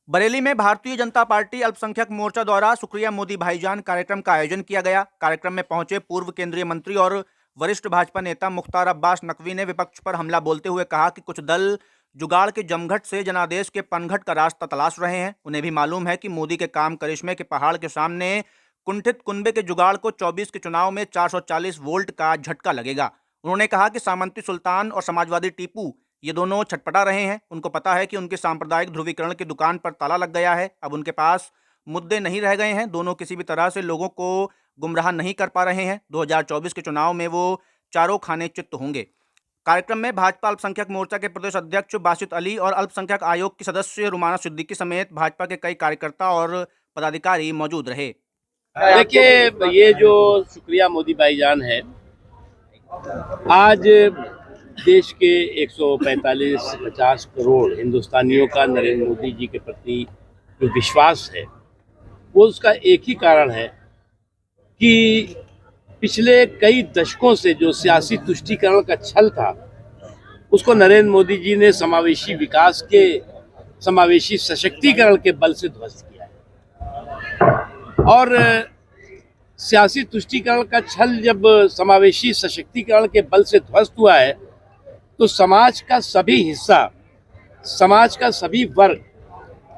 बरेली में भारतीय जनता पार्टी अल्पसंख्यक मोर्चा द्वारा शुक्रिया मोदी भाईजान कार्यक्रम का आयोजन किया गया। कार्यक्रम में पहुंचे पूर्व केंद्रीय मंत्री और वरिष्ठ भाजपा नेता मुख्तार अब्बास नकवी ने विपक्ष पर हमला बोलते हुए कहा कि कुछ दल जुगाड़ के जमघट से जनादेश के पनघट का रास्ता तलाश रहे हैं। उन्हें भी मालूम है कि मोदी के काम करिश्मे के पहाड़ के सामने कुंठित कुनबे के जुगाड़ को 24 के चुनाव में 440 वोल्ट का झटका लगेगा। उन्होंने कहा कि सामंती सुल्तान और समाजवादी टीपू ये दोनों छटपटा रहे हैं। उनको पता है कि उनके सांप्रदायिक ध्रुवीकरण की दुकान पर ताला लग गया है। अब उनके पास मुद्दे नहीं रह गए हैं। दोनों किसी भी तरह से लोगों को गुमराह नहीं कर पा रहे हैं। 2024 के चुनाव में वो चारों खाने चित्त होंगे। कार्यक्रम में भाजपा अल्पसंख्यक मोर्चा के प्रदेश अध्यक्ष बासित अली और अल्पसंख्यक आयोग की सदस्य रुमाना सिद्दीकी समेत भाजपा के कई कार्यकर्ता और पदाधिकारी मौजूद रहे। देखिए, ये जो शुक्रिया मोदी भाईजान है, आज देश के 145-50 करोड़ हिंदुस्तानियों का नरेंद्र मोदी जी के प्रति जो विश्वास है, वो उसका एक ही कारण है कि पिछले कई दशकों से जो सियासी तुष्टीकरण का छल था, उसको नरेंद्र मोदी जी ने समावेशी विकास के, समावेशी सशक्तिकरण के बल से ध्वस्त किया है। और सियासी तुष्टीकरण का छल जब समावेशी सशक्तिकरण के बल से ध्वस्त हुआ है, तो समाज का सभी हिस्सा, समाज का सभी वर्ग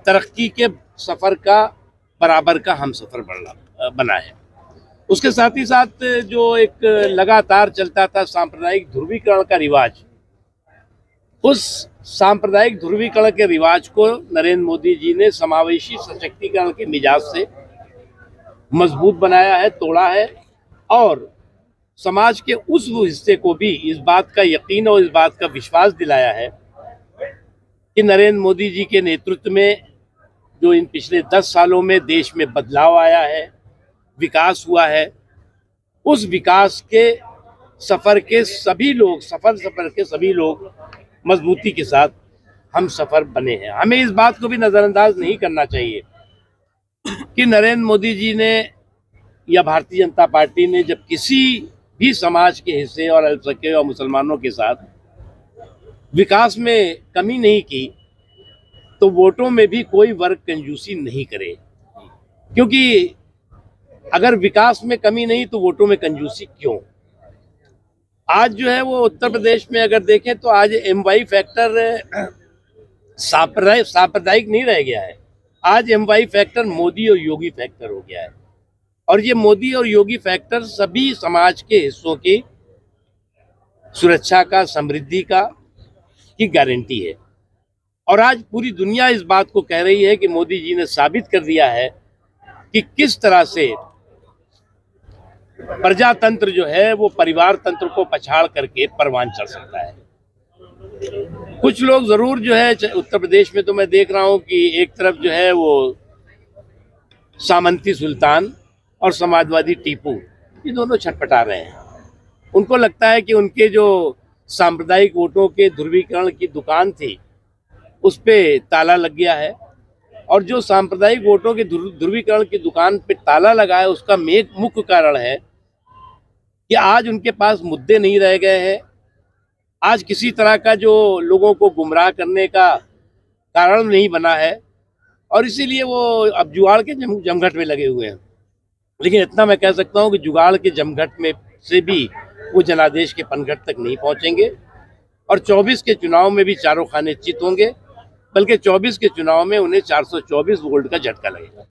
तरक्की के सफर का बराबर का हमसफर बना है। उसके साथ ही साथ जो एक लगातार चलता था सांप्रदायिक ध्रुवीकरण का रिवाज, उस सांप्रदायिक ध्रुवीकरण के रिवाज को नरेंद्र मोदी जी ने समावेशी सशक्तिकरण के मिजाज से मजबूत बनाया है, तोड़ा है, और समाज के उस हिस्से को भी इस बात का यकीन और इस बात का विश्वास दिलाया है कि नरेंद्र मोदी जी के नेतृत्व में जो इन पिछले 10 सालों में देश में बदलाव आया है, विकास हुआ है, उस विकास के सफर के सभी लोग मजबूती के साथ हम सफर बने हैं। हमें इस बात को भी नजरअंदाज नहीं करना चाहिए कि नरेंद्र मोदी जी ने या भारतीय जनता पार्टी ने जब किसी भी समाज के हिस्से और अल्पसंख्यक और मुसलमानों के साथ विकास में कमी नहीं की, तो वोटों में भी कोई वर्ग कंजूसी नहीं करे। क्योंकि अगर विकास में कमी नहीं तो वोटों में कंजूसी क्यों? आज जो है वो उत्तर प्रदेश में अगर देखें तो आज MY फैक्टर सांप्रदायिक नहीं रह गया है। आज MY फैक्टर मोदी और योगी फैक्टर हो गया है। और ये मोदी और योगी फैक्टर सभी समाज के हिस्सों की सुरक्षा का, समृद्धि का की गारंटी है। और आज पूरी दुनिया इस बात को कह रही है कि मोदी जी ने साबित कर दिया है कि किस तरह से प्रजातंत्र जो है वो परिवार तंत्र को पछाड़ करके परवान चढ़ सकता है। कुछ लोग जरूर जो है उत्तर प्रदेश में, तो मैं देख रहा हूं कि एक तरफ जो है वो सामंती सुल्तान और समाजवादी टीपू, ये दोनों छटपटा रहे हैं। उनको लगता है कि उनके जो सांप्रदायिक वोटों के ध्रुवीकरण की दुकान थी, उस पे ताला लग गया है। और जो सांप्रदायिक वोटों के ध्रुवीकरण की दुकान पे ताला लगा है, उसका मुख्य कारण है कि आज उनके पास मुद्दे नहीं रह गए हैं। आज किसी तरह का जो लोगों को गुमराह करने का कारण नहीं बना है, और इसीलिए वो अब जुगाड़ के जमघट में लगे हुए हैं। लेकिन इतना मैं कह सकता हूं कि जुगाड़ के जमघट में से भी वो जनादेश के पनघट तक नहीं पहुंचेंगे, और 24 के चुनाव में भी चारों खाने चित होंगे, बल्कि 24 के चुनाव में उन्हें 424 वोल्ट का झटका लगेगा।